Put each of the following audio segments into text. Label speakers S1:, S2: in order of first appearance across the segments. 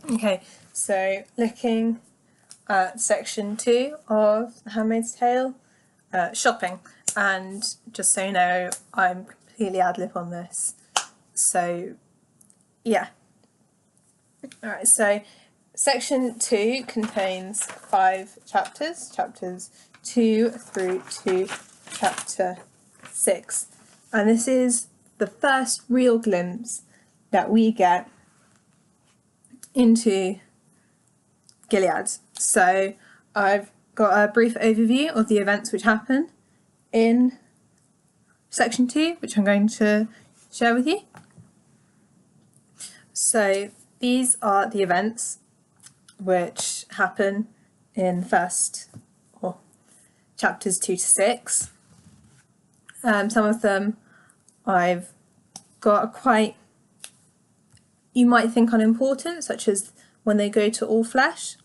S1: Okay, so looking at section 2 of The Handmaid's Tale, shopping, and just so you know, I'm completely ad-lib on this, so yeah. Alright, so section 2 contains 5 chapters, chapters 2 through to chapter 6, and this is the first real glimpse that we get into Gilead. So I've got a brief overview of the events which happen in section 2, which I'm going to share with you. So these are the events which happen in chapters 2 to 6. Some of them I've got quite, you might think, unimportant, such as when they go to all flesh.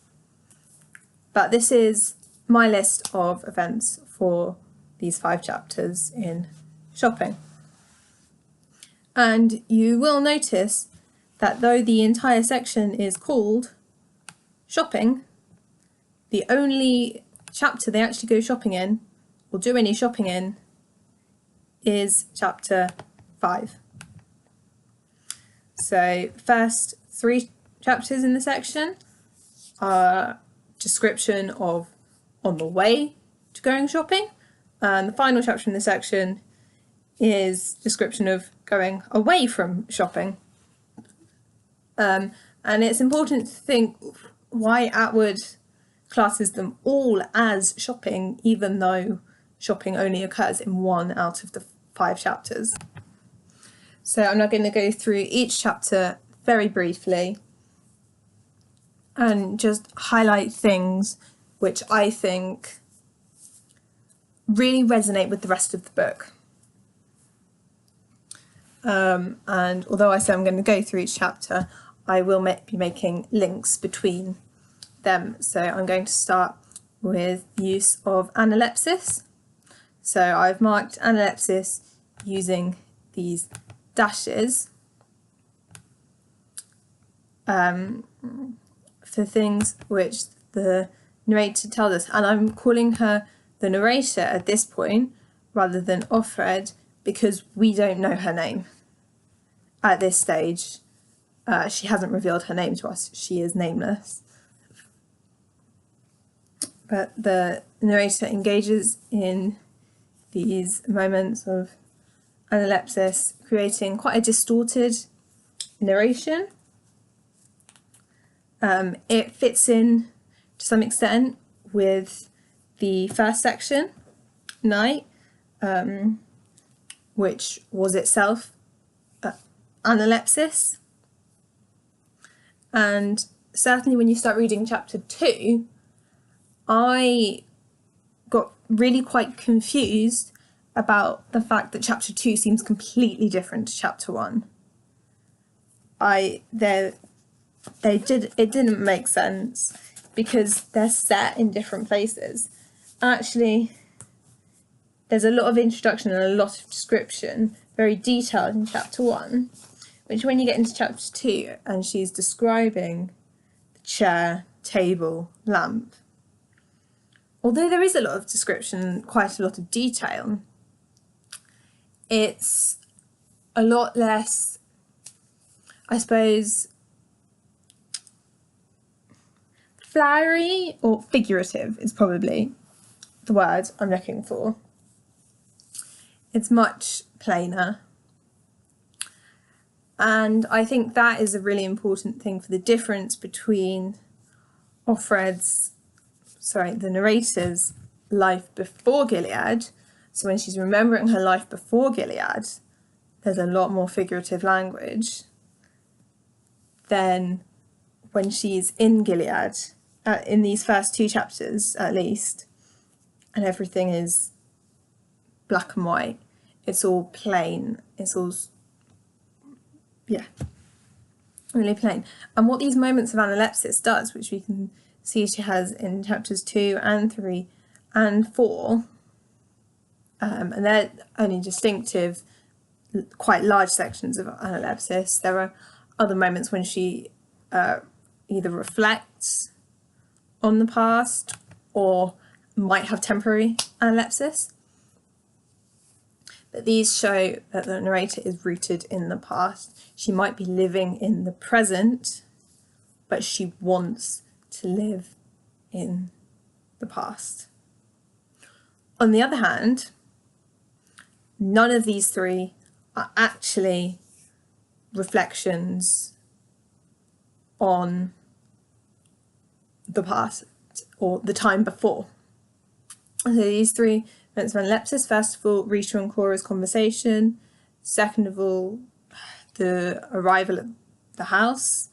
S1: But this is my list of events for these 5 chapters in shopping. And you will notice that though the entire section is called shopping, the only chapter they actually go shopping in, or do any shopping in, is chapter 5. So first 3 chapters in the section are description of on the way to going shopping, and the final chapter in the section is description of going away from shopping. And it's important to think why Atwood classes them all as shopping, even though shopping only occurs in 1 out of the 5 chapters. So I'm now going to go through each chapter very briefly and just highlight things which I think really resonate with the rest of the book. And although I say I'm going to go through each chapter, I will be making links between them. So I'm going to start with use of analepsis. So I've marked analepsis using these dashes for things which the narrator tells us, and I'm calling her the narrator at this point rather than Offred because we don't know her name at this stage. She hasn't revealed her name to us. She is nameless. But the narrator engages in these moments of analepsis, creating quite a distorted narration. It fits in to some extent with the first section, Night, which was itself analepsis. And certainly when you start reading chapter 2, I got really quite confused about the fact that chapter 2 seems completely different to chapter 1. It didn't make sense because they're set in different places. Actually, there's a lot of introduction and a lot of description, very detailed in chapter 1, which when you get into chapter 2 and she's describing the chair, table, lamp, although there is a lot of description, quite a lot of detail, it's a lot less, I suppose, flowery or figurative is probably the word I'm looking for. It's much plainer. And I think that is a really important thing for the difference between the narrator's life before Gilead. So when she's remembering her life before Gilead, there's a lot more figurative language than when she's in Gilead, in these first 2 chapters at least, and everything is black and white. It's all plain. It's all, really plain. And what these moments of analepsis does, which we can see she has in chapters 2 and 3 and 4, and they're only distinctive, quite large sections of analepsis. There are other moments when she either reflects on the past or might have temporary analepsis. But these show that the narrator is rooted in the past. She might be living in the present, but she wants to live in the past. On the other hand, none of these three are actually reflections on the past or the time before. So these three events of analepsis: first of all, Rita and Cora's conversation; second of all, the arrival at the house;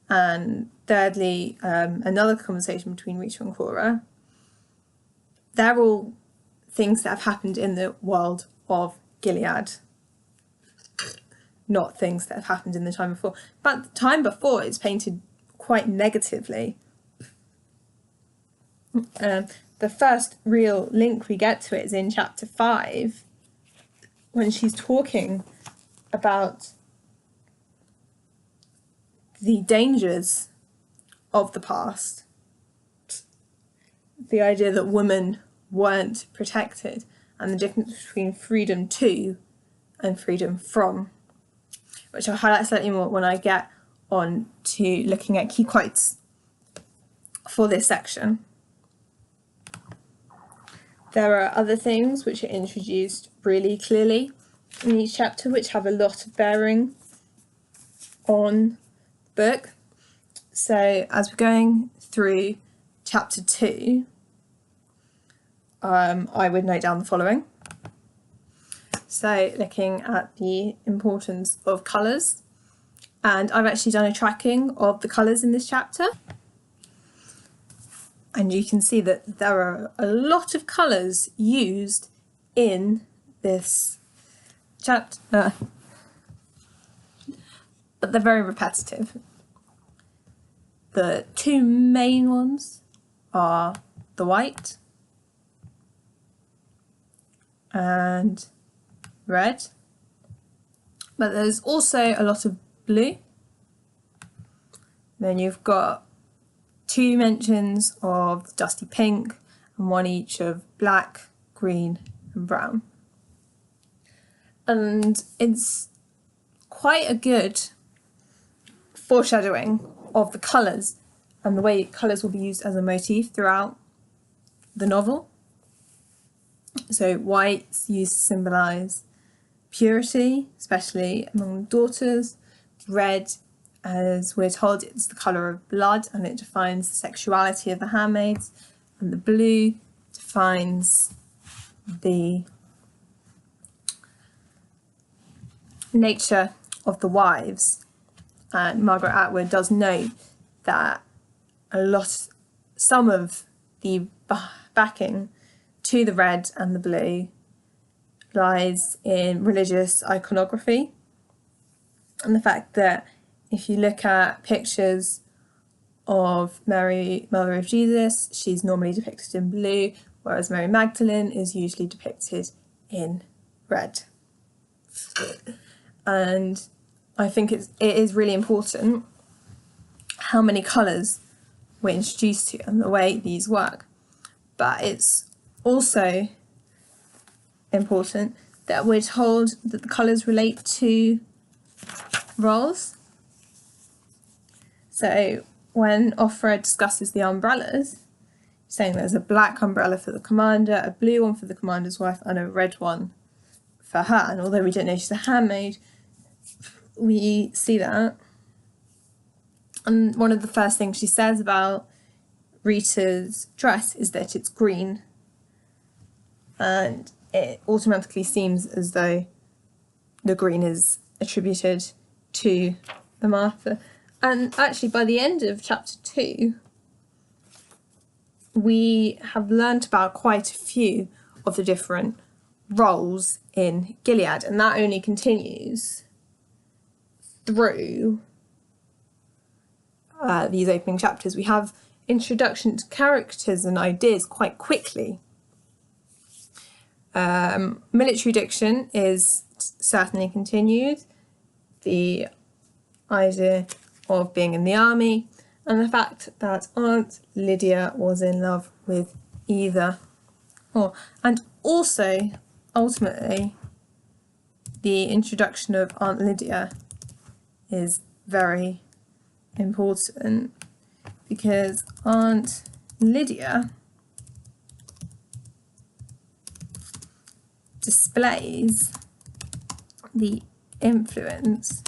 S1: and thirdly, another conversation between Rita and Cora. They're all things that have happened in the world of Gilead, not things that have happened in the time before. But the time before is painted quite negatively. The first real link we get to it is in chapter 5, when she's talking about the dangers of the past, the idea that women weren't protected, and the difference between freedom to and freedom from, which I'll highlight slightly more when I get on to looking at key quotes for this section. There are other things which are introduced really clearly in each chapter, which have a lot of bearing on the book. So as we're going through chapter 2, I would note down the following. So looking at the importance of colours, and I've actually done a tracking of the colours in this chapter. And you can see that there are a lot of colours used in this chapter, but they're very repetitive. The two main ones are the white and red, but there's also a lot of blue. Then you've got 2 mentions of dusty pink and 1 each of black, green and brown. And it's quite a good foreshadowing of the colours and the way colours will be used as a motif throughout the novel. So white's used to symbolise purity, especially among daughters. Red, as we're told, it's the colour of blood and it defines the sexuality of the handmaids, and the blue defines the nature of the wives. And Margaret Atwood does note that some of the backing to the red and the blue lies in religious iconography, and the fact that if you look at pictures of Mary, Mother of Jesus, she's normally depicted in blue, whereas Mary Magdalene is usually depicted in red. And I think it is really important how many colours we're introduced to and the way these work. But it's also important that we're told that the colours relate to roles. So when Offred discusses the umbrellas, saying there's a black umbrella for the commander, a blue one for the commander's wife, and a red one for her. And although we don't know she's a handmaid, we see that. And one of the first things she says about Rita's dress is that it's green. And it automatically seems as though the green is attributed to the Martha. And actually, by the end of chapter 2, we have learnt about quite a few of the different roles in Gilead, and that only continues through these opening chapters. We have introduction to characters and ideas quite quickly. Military diction is certainly continued. The idea of being in the army and the fact that Aunt Lydia was in love with either. And also, ultimately, the introduction of Aunt Lydia is very important because Aunt Lydia displays the influence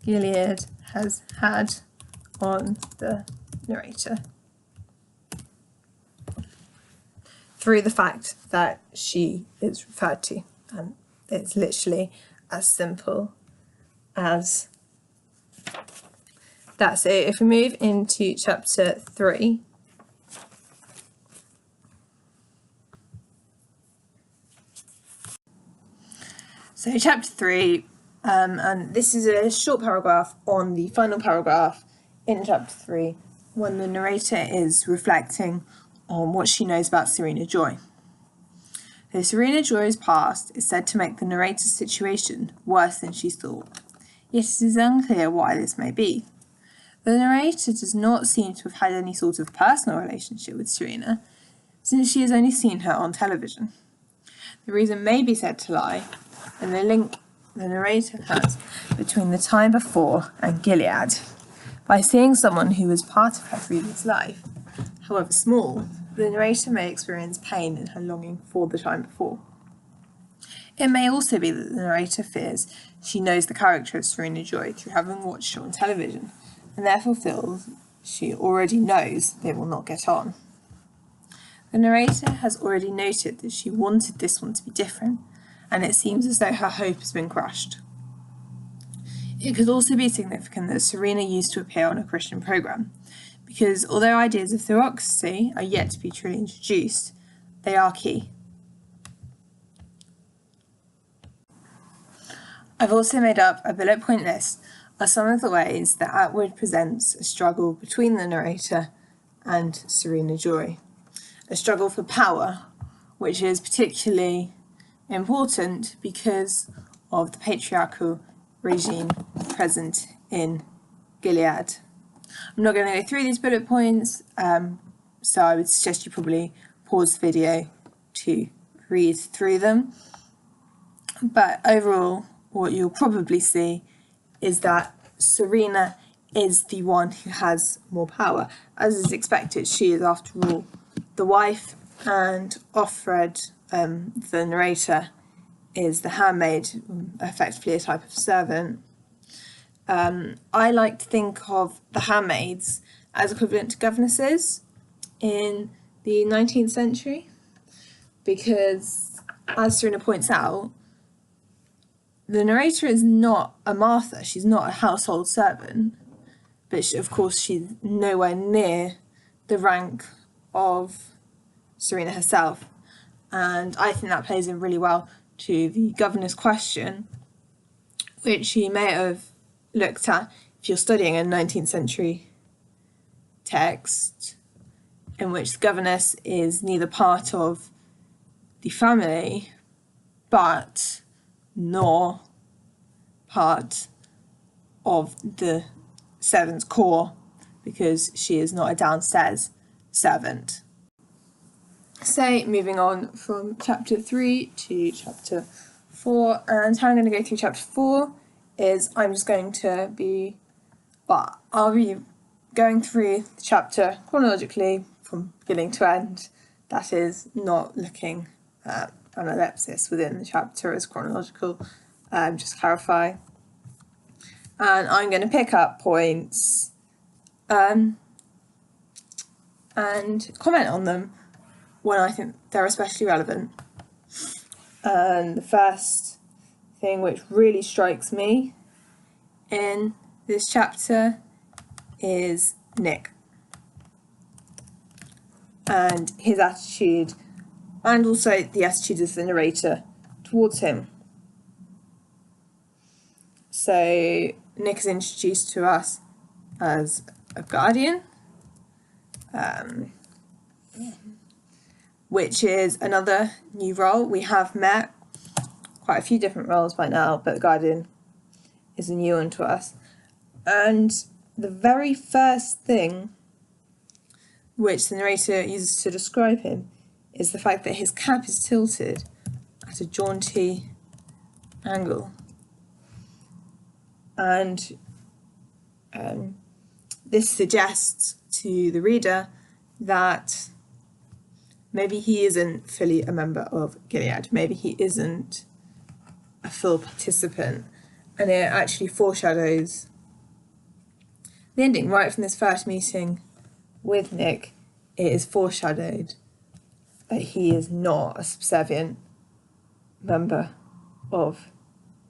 S1: Gilead has had on the narrator through the fact that she is referred to, and it's literally as simple as that. So if we move into chapter 3, so chapter 3, and this is a short paragraph on the final paragraph in chapter 3 when the narrator is reflecting on what she knows about Serena Joy. So Serena Joy's past is said to make the narrator's situation worse than she thought, yet it is unclear why this may be. The narrator does not seem to have had any sort of personal relationship with Serena, since she has only seen her on television. The reason may be said to lie in the link the narrator has between the time before and Gilead. By seeing someone who was part of her previous life, however small, the narrator may experience pain in her longing for the time before. It may also be that the narrator fears she knows the character of Serena Joy through having watched her on television, and therefore feels she already knows they will not get on. The narrator has already noted that she wanted this one to be different, and it seems as though her hope has been crushed. It could also be significant that Serena used to appear on a Christian programme, because although ideas of theocracy are yet to be truly introduced, they are key. I've also made up a bullet point list of some of the ways that Atwood presents a struggle between the narrator and Serena Joy. A struggle for power, which is particularly important because of the patriarchal regime present in Gilead. I'm not going to go through these bullet points, so I would suggest you probably pause the video to read through them. But overall, what you'll probably see is that Serena is the one who has more power. As is expected, she is, after all, the wife, and Offred, the narrator, is the handmaid, effectively a type of servant. I like to think of the handmaids as equivalent to governesses in the 19th century, because, as Serena points out, the narrator is not a Martha, she's not a household servant, but of course she's nowhere near the rank of Serena herself, and I think that plays in really well to the governess question, which you may have looked at if you're studying a 19th century text, in which the governess is neither part of the family but nor part of the servant's corps, because she is not a downstairs servant. So moving on from chapter 3 to chapter 4, and how I'm going to go through chapter 4 is I'll be going through the chapter chronologically from beginning to end. That is, not looking at an ellipsis within the chapter as chronological, just clarify. And I'm going to pick up points and comment on them when I think they're especially relevant. And the first thing which really strikes me in this chapter is Nick and his attitude, and also the attitude of the narrator towards him. So Nick is introduced to us as a guardian, which is another new role. We have met quite a few different roles by now, but the guardian is a new one to us. And the very first thing which the narrator uses to describe him is the fact that his cap is tilted at a jaunty angle. And this suggests to the reader that maybe he isn't fully a member of Gilead, maybe he isn't a full participant, and it actually foreshadows the ending. Right from this first meeting with Nick, it is foreshadowed that he is not a subservient member of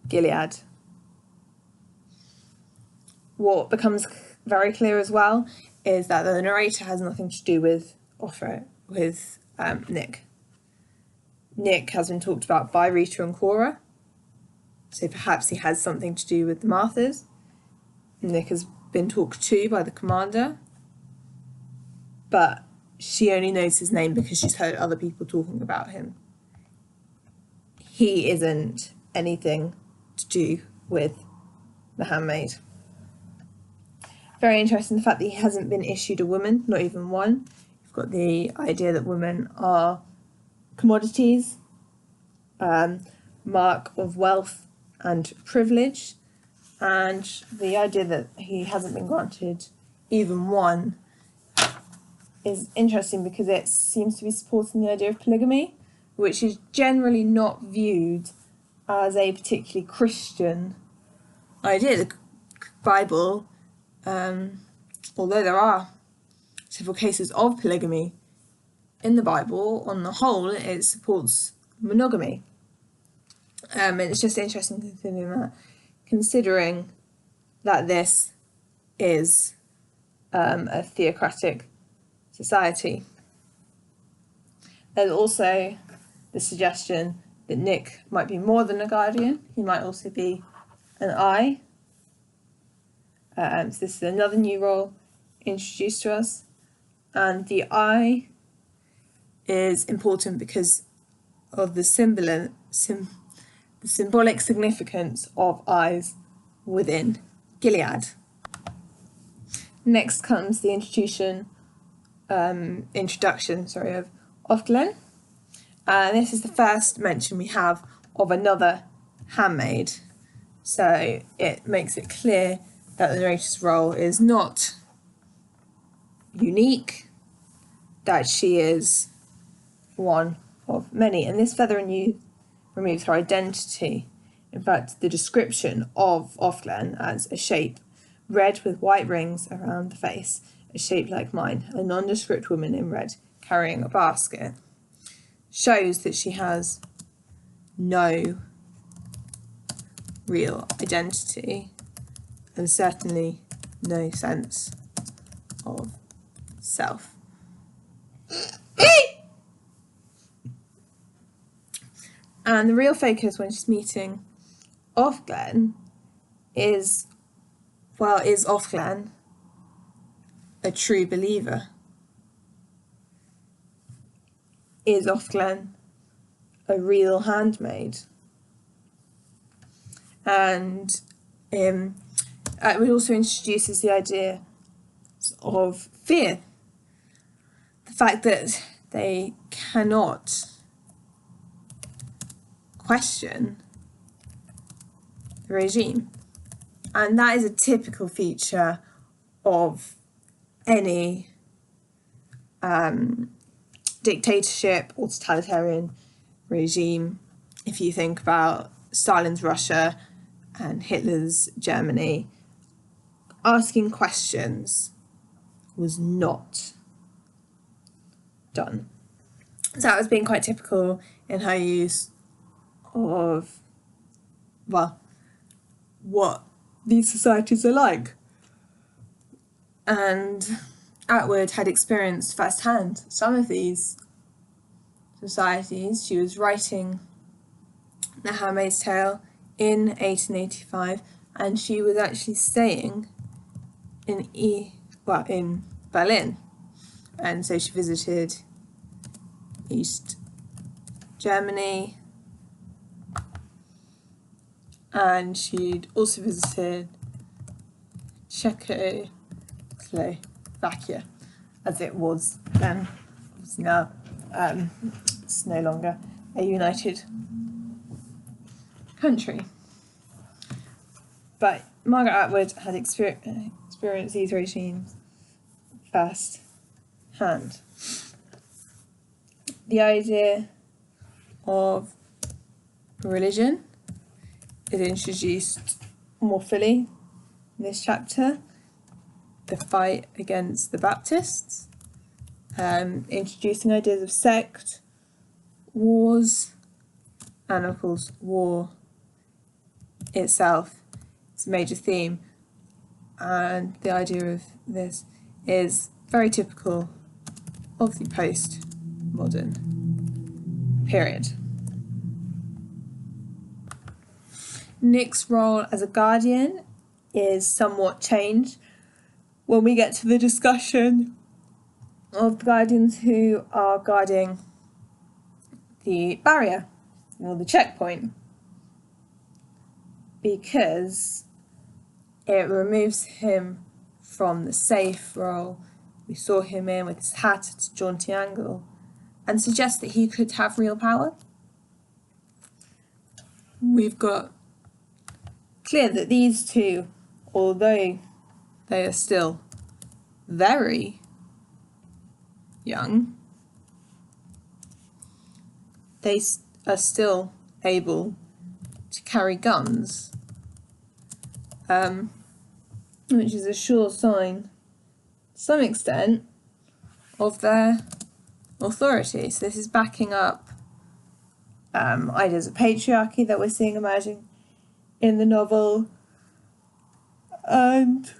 S1: Gilead. What becomes very clear as well is that the narrator has nothing to do with Nick. Nick has been talked about by Rita and Cora, so perhaps he has something to do with the Marthas. Nick has been talked to by the commander, but she only knows his name because she's heard other people talking about him. He isn't anything to do with the Handmaid. Very interesting the fact that he hasn't been issued a woman, not even one. You've got the idea that women are commodities, mark of wealth and privilege, and the idea that he hasn't been granted even one is interesting because it seems to be supporting the idea of polygamy, which is generally not viewed as a particularly Christian idea. The Bible, although there are several cases of polygamy in the Bible, on the whole it supports monogamy. And it's just interesting considering that this is a theocratic society. There's also the suggestion that Nick might be more than a guardian. He might also be an eye. So this is another new role introduced to us. And the eye is important because of the symbolic significance of eyes within Gilead. Next comes the introduction of Ofglen. And this is the first mention we have of another handmaid. So it makes it clear that the narrator's role is not unique, that she is one of many. And this feather in you removes her identity. In fact, the description of Ofglen as a shape, red with white rings around the face, a shape like mine, a nondescript woman in red carrying a basket, shows that she has no real identity and certainly no sense of self. And the real focus when she's meeting Ofglen is Ofglen a true believer? Is Ofglen a real handmaid? And it also introduces the idea of fear. The fact that they cannot question the regime. And that is a typical feature of any dictatorship or totalitarian regime. If you think about Stalin's Russia and Hitler's Germany, asking questions was not done. So that has been quite typical in her use of, what these societies are like. And Atwood had experienced firsthand some of these societies. She was writing The Handmaid's Tale in 1885, and she was actually staying in Berlin. And so she visited East Germany, and she'd also visited Czechoslovakia Czechoslovakia, as it was then. Obviously now it's no longer a united country. But Margaret Atwood had experienced these regimes first hand. The idea of religion is introduced more fully in this chapter. The fight against the Baptists, introducing ideas of sect, wars, and of course war itself is a major theme, and the idea of this is very typical of the post-modern period. Nick's role as a guardian is somewhat changed when we get to the discussion of the guardians who are guarding the barrier or the checkpoint, because it removes him from the safe role we saw him in with his hat at a jaunty angle, and suggests that he could have real power. We've got clear that these two, although they are still very young, they are still able to carry guns, which is a sure sign, to some extent, of their authority. So this is backing up ideas of patriarchy that we're seeing emerging in the novel, and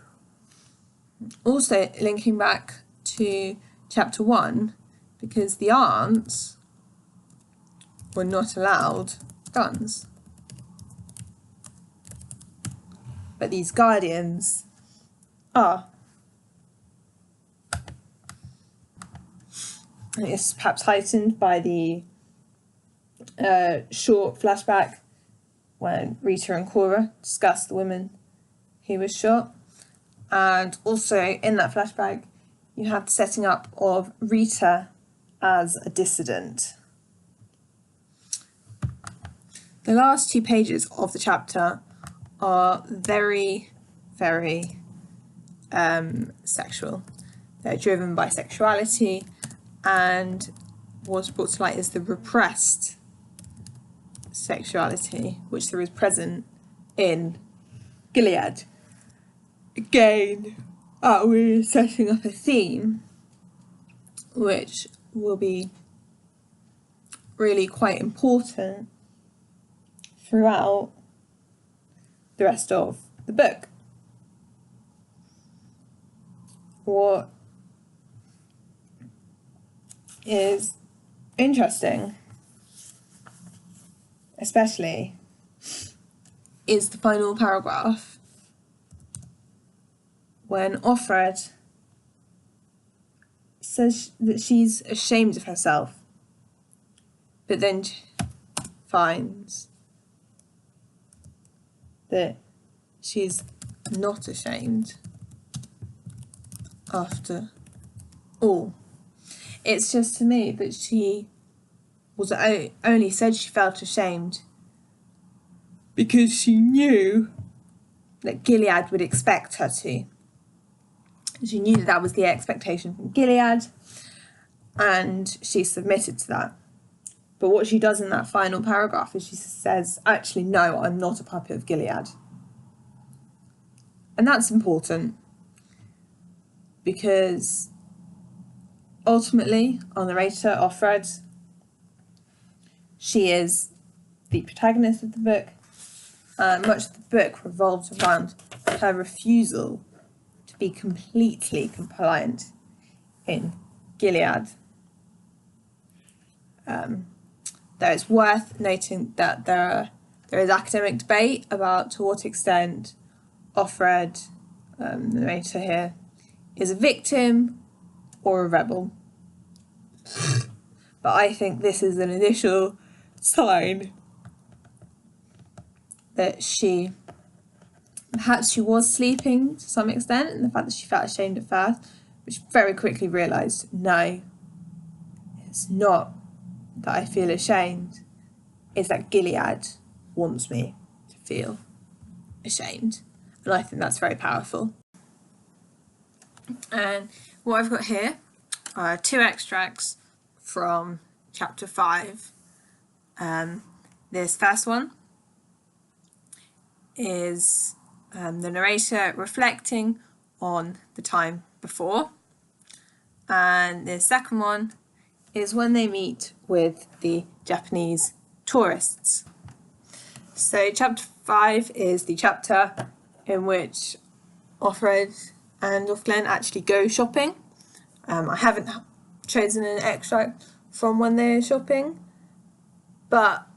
S1: also linking back to chapter 1, because the aunts were not allowed guns, but these guardians are. And it's perhaps heightened by the short flashback when Rita and Cora discuss the woman who was shot. And also in that flashback, you have the setting up of Rita as a dissident. The last 2 pages of the chapter are very, very sexual. They're driven by sexuality, and what's brought to light is the repressed sexuality which there is present in Gilead. Again, we're setting up a theme which will be really quite important throughout the rest of the book. What is interesting, especially, is the final paragraph when Offred says that she's ashamed of herself, but then finds that she's not ashamed after all. It's just to me that she was only said she felt ashamed because she knew that Gilead would expect her to. She knew that that was the expectation from Gilead, and she submitted to that. But what she does in that final paragraph is she says, actually, no, I'm not a puppet of Gilead. And that's important, because ultimately, our narrator, Offred, she is the protagonist of the book, and much of the book revolves around her refusal to be completely compliant in Gilead. Though it's worth noting that there is academic debate about to what extent Offred, the narrator here, is a victim or a rebel. But I think this is an initial sign that she perhaps she was sleeping to some extent, and the fact that she felt ashamed at first, but she very quickly realised, no, it's not that I feel ashamed, it's that Gilead wants me to feel ashamed. And I think that's very powerful. And what I've got here are 2 extracts from chapter 5. This first one is the narrator reflecting on the time before, and the second one is when they meet with the Japanese tourists. So chapter 5 is the chapter in which Offred and Offglen actually go shopping. I haven't chosen an extract from when they're shopping, but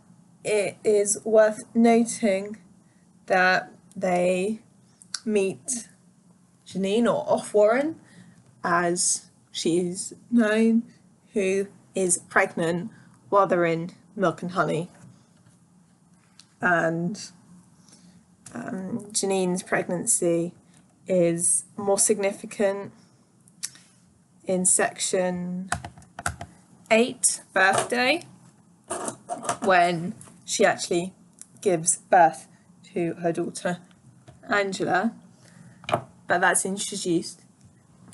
S1: it is worth noting that they meet Janine, or Offwarren as she's known, who is pregnant while they're in Milk and Honey. And Janine's pregnancy is more significant in section 8, birthday, when she actually gives birth to her daughter Angela. But that's introduced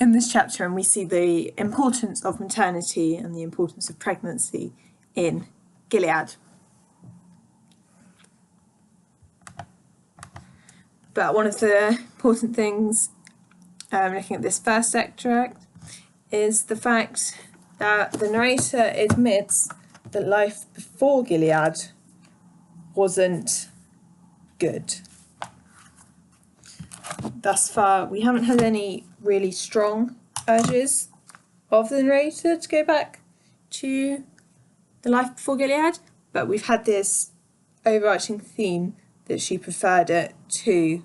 S1: in this chapter, and we see the importance of maternity and the importance of pregnancy in Gilead. But one of the important things looking at this first extract is the fact that the narrator admits that life before Gilead wasn't good. Thus far, we haven't had any really strong urges of the narrator to go back to the life before Gilead, but we've had this overarching theme that she preferred it to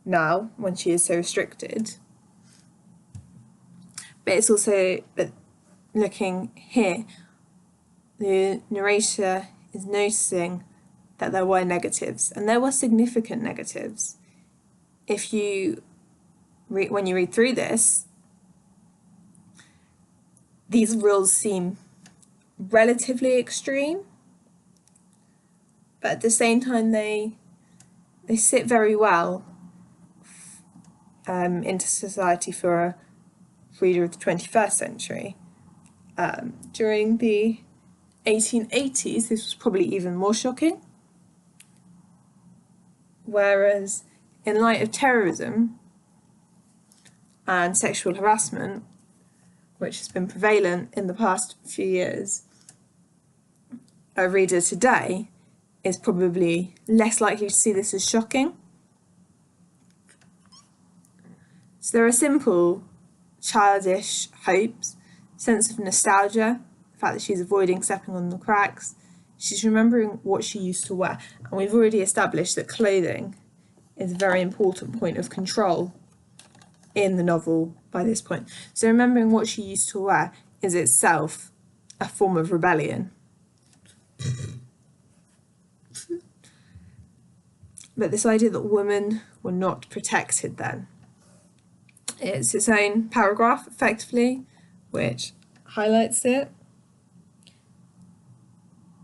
S1: now, when she is so restricted. But it's also, looking here, the narrator is noticing that there were negatives, and there were significant negatives. If you when you read through this, these rules seem relatively extreme, but at the same time they sit very well into society for a reader of the 21st century. During the 1880s, this was probably even more shocking, whereas in light of terrorism and sexual harassment, which has been prevalent in the past few years, a reader today is probably less likely to see this as shocking. So there are simple, childish hopes, sense of nostalgia, the fact that she's avoiding stepping on the cracks, she's remembering what she used to wear, and we've already established that clothing is a very important point of control in the novel by this point. So remembering what she used to wear is itself a form of rebellion. But this idea that women were not protected then, it's its own paragraph, effectively, which highlights it.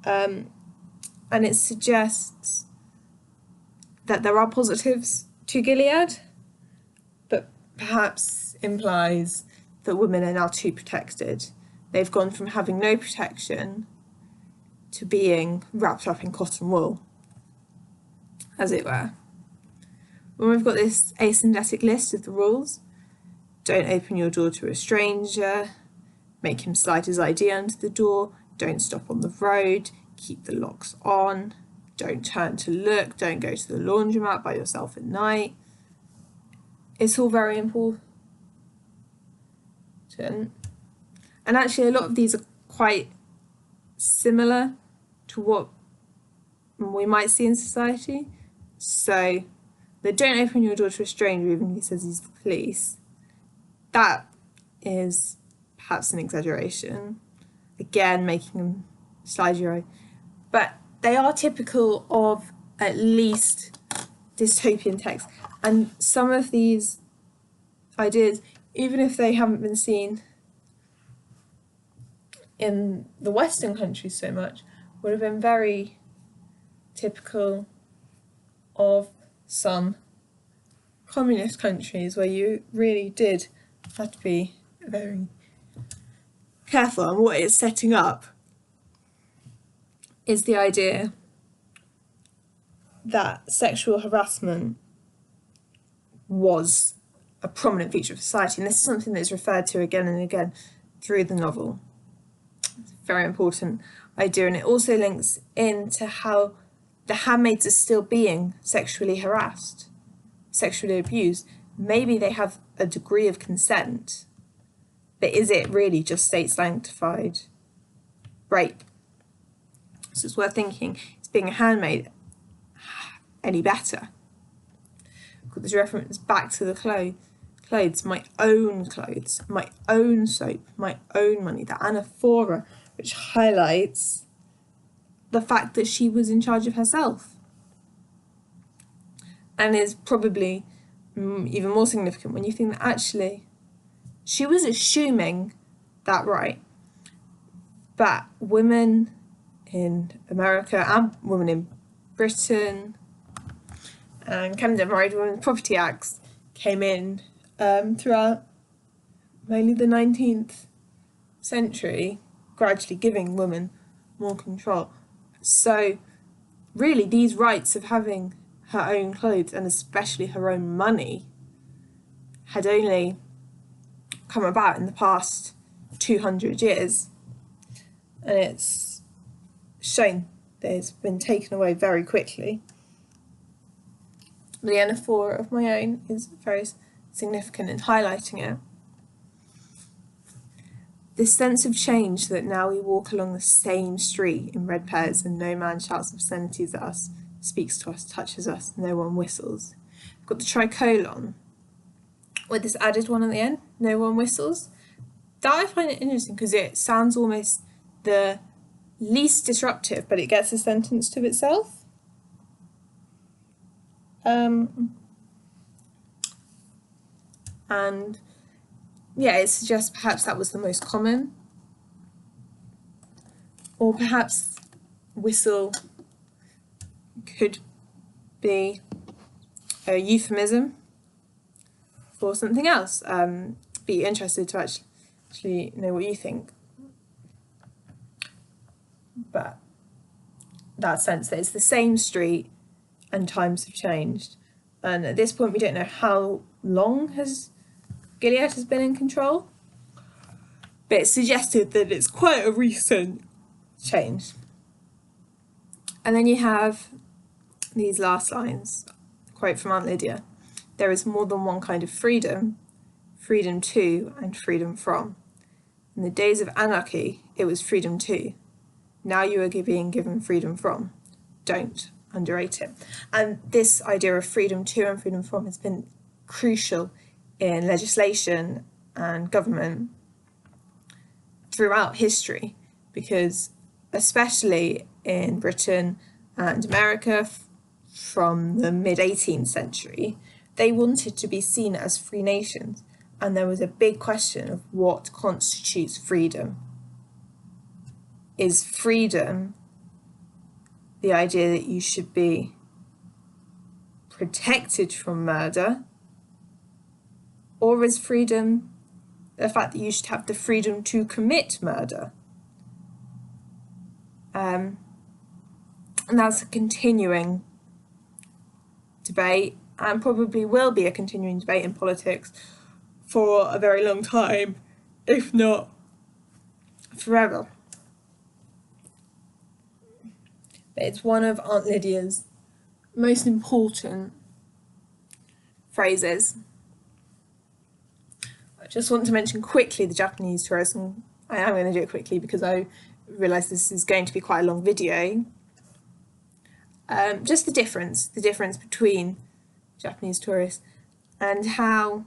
S1: And it suggests that there are positives to Gilead, but perhaps implies that women are now too protected. They've gone from having no protection to being wrapped up in cotton wool, as it were. When we've got this asyndetic list of the rules, don't open your door to a stranger, make him slide his ID under the door, don't stop on the road, keep the locks on, don't turn to look, don't go to the laundromat by yourself at night. It's all very important. And actually a lot of these are quite similar to what we might see in society. So they don't open your door to a stranger even if he says he's the police. That is perhaps an exaggeration. Again, making them slide your eye. But they are typical of at least dystopian texts. And some of these ideas, even if they haven't been seen in the Western countries so much, would have been very typical of some communist countries where you really did have to be very careful. And what it's setting up is the idea that sexual harassment was a prominent feature of society, and this is something that's referred to again and again through the novel. It's a very important idea, and it also links into how the handmaids are still being sexually harassed, sexually abused. Maybe they have a degree of consent, but is it really just state-sanctified rape? So it's worth thinking, is being a handmaid any better? Got this reference back to the clothes, my own clothes, my own soap, my own money, the anaphora, which highlights the fact that she was in charge of herself, and is probably even more significant when you think that actually she was assuming that right, but women in America and women in Britain and Canada Married Women's Property Acts came in throughout mainly the 19th century, gradually giving women more control. So really these rights of having her own clothes and especially her own money had only come about in the past 200 years, and it's shown that it's been taken away very quickly. The anaphora of my own is very significant in highlighting it. This sense of change that now we walk along the same street in red pairs and no man shouts obscenities at us, speaks to us, touches us, no one whistles. We've got the tricolon with this added one at the end, no one whistles. That I find it interesting because it sounds almost the least disruptive, but it gets a sentence to itself. And yeah, it suggests perhaps that was the most common, or perhaps whistle could be a euphemism for something else. Be interested to actually know what you think. But that sense that it's the same street and times have changed. And at this point we don't know how long Gilead has been in control, but it's suggested that it's quite a recent change. And then you have these last lines, quote from Aunt Lydia: "There is more than one kind of freedom, freedom to and freedom from. In the days of anarchy, it was freedom to. Now you are being given freedom from. Don't underrate it." And this idea of freedom to and freedom from has been crucial in legislation and government throughout history, because especially in Britain and America from the mid-18th century, they wanted to be seen as free nations, and there was a big question of what constitutes freedom. Is freedom the idea that you should be protected from murder, or is freedom the fact that you should have the freedom to commit murder? And that's a continuing debate, and probably will be a continuing debate in politics for a very long time, if not forever. But it's one of Aunt Lydia's most important phrases. I just want to mention quickly the Japanese tourist, and I am going to do it quickly because I realise this is going to be quite a long video. Just the difference between Japanese tourists and how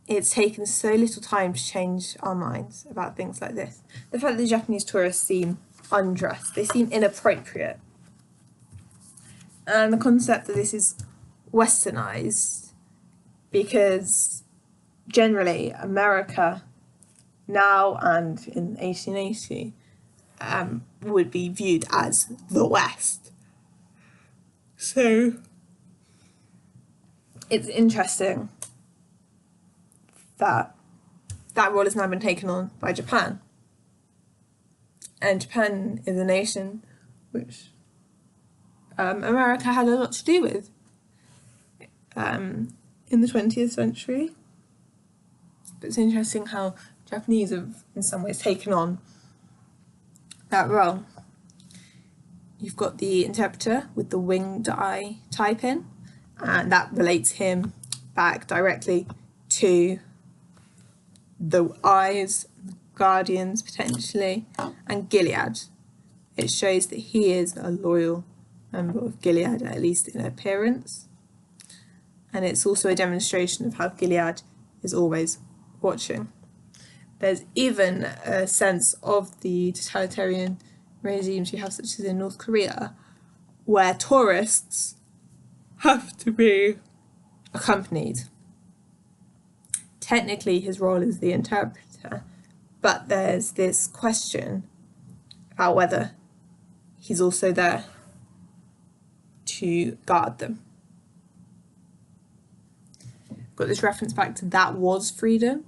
S1: it's taken so little time to change our minds about things like this. The fact that the Japanese tourists seem undressed, they seem inappropriate. And the concept that this is westernized, because generally America now and in 1880 would be viewed as the West. So it's interesting that that role has now been taken on by Japan. And Japan is a nation which America had a lot to do with in the 20th century. But it's interesting how Japanese have in some ways taken on that role. You've got the interpreter with the winged eye type-in, and that relates him back directly to the eyes, the guardians potentially, and Gilead. It shows that he is a loyal member of Gilead, at least in appearance. And it's also a demonstration of how Gilead is always watching. There's even a sense of the totalitarian regimes you have, such as in North Korea, where tourists have to be accompanied. Technically, his role is the interpreter, but there's this question about whether he's also there to guard them. Got this reference back to that was freedom,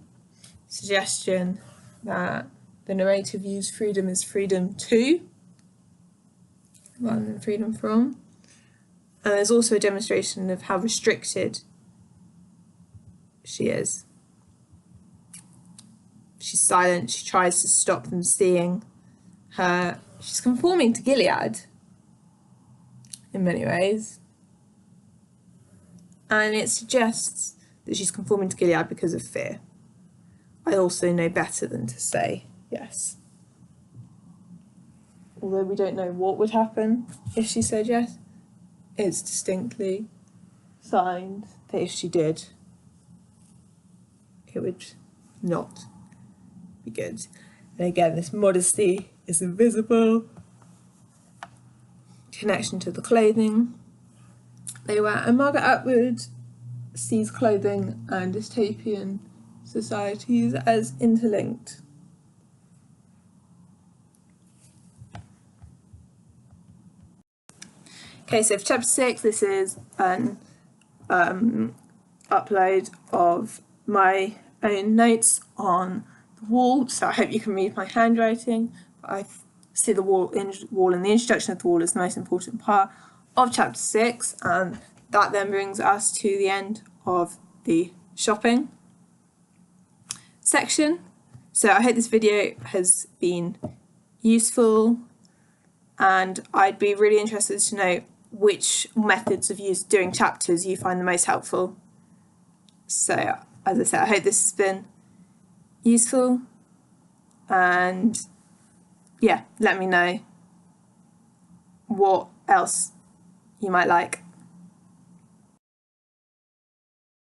S1: suggestion that the narrative views freedom as freedom to rather than freedom from. And there's also a demonstration of how restricted she is. She's silent, she tries to stop them seeing her. She's conforming to Gilead in many ways. And it suggests that she's conforming to Gilead because of fear. I also know better than to say yes. Although we don't know what would happen if she said yes, it's distinctly signed that if she did, it would not be good. And again, this modesty is invisible. Connection to the clothing they wear. And Margaret Atwood sees clothing and dystopian societies as interlinked. Okay, so for chapter 6, this is an upload of my own notes on the wall, so I hope you can read my handwriting. I see the wall and the introduction of the wall is the most important part of chapter 6, and that then brings us to the end of the shopping section. So I hope this video has been useful, and I'd be really interested to know which methods of doing chapters you find the most helpful. So as I said, I hope this has been useful, and yeah, let me know what else you might like.